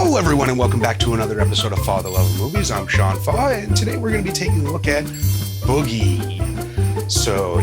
Hello, everyone, and welcome back to another episode of Father Love of Movies. I'm Sean Faw, and today we're going to be taking a look at Boogie. So,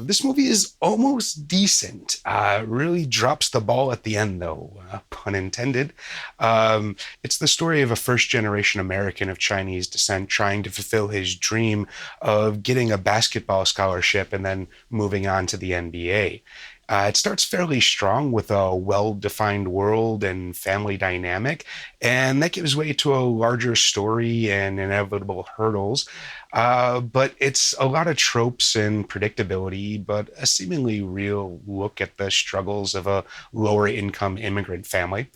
this movie is almost decent. Really drops the ball at the end, though, pun intended. It's the story of a first-generation American of Chinese descent trying to fulfill his dream of getting a basketball scholarship and then moving on to the NBA. It starts fairly strong with a well-defined world and family dynamic, and that gives way to a larger story and inevitable hurdles. But it's a lot of tropes and predictability, but a seemingly real look at the struggles of a lower-income immigrant family.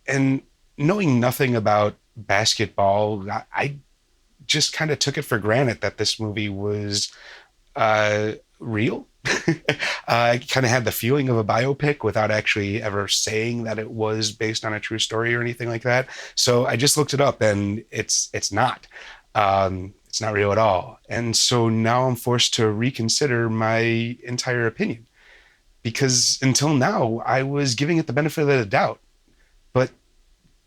And knowing nothing about basketball, I just kind of took it for granted that this movie was real. I kind of had the feeling of a biopic without actually ever saying that it was based on a true story or anything like that. So I just looked it up, and it's not. It's not real at all. And so now I'm forced to reconsider my entire opinion, because until now I was giving it the benefit of the doubt. But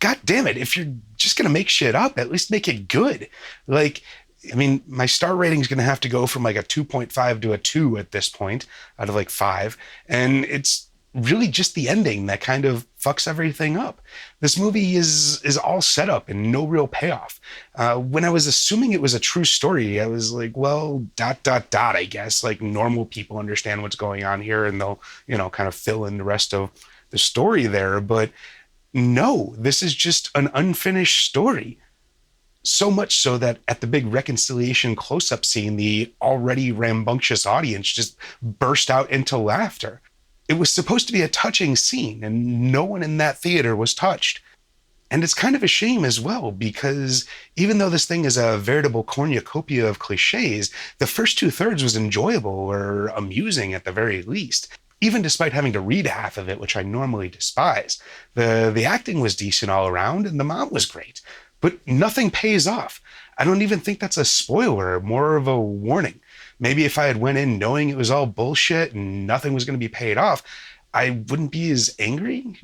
God damn it, if you're just gonna make shit up, at least make it good. My star rating is going to have to go from like a 2.5 to a 2 at this point out of like 5. And it's really just the ending that kind of fucks everything up. This movie is all set up and no real payoff. When I was assuming it was a true story, I was like, well, ... I guess. Like, normal people understand what's going on here and they'll, kind of fill in the rest of the story there. But no, this is just an unfinished story. So much so that at the big reconciliation close-up scene, the already rambunctious audience just burst out into laughter. It was supposed to be a touching scene, and no one in that theater was touched. And it's kind of a shame as well, because even though this thing is a veritable cornucopia of cliches, the first two-thirds was enjoyable or amusing at the very least. Even despite having to read half of it, which I normally despise. The acting was decent all around, and the mom was great. But nothing pays off. I don't even think that's a spoiler, more of a warning. Maybe if I had went in knowing it was all bullshit and nothing was going to be paid off, I wouldn't be as angry.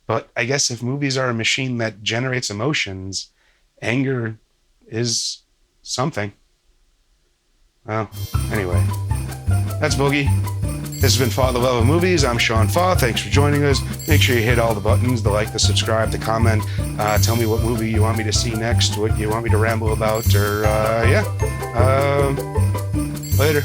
But I guess if movies are a machine that generates emotions, anger is something. Well, anyway, that's Boogie. This has been For the Love of Movies. I'm Sean Faw. Thanks for joining us. Make sure you hit all the buttons, the like, the subscribe, the comment. Tell me what movie you want me to see next, what you want me to ramble about, or later.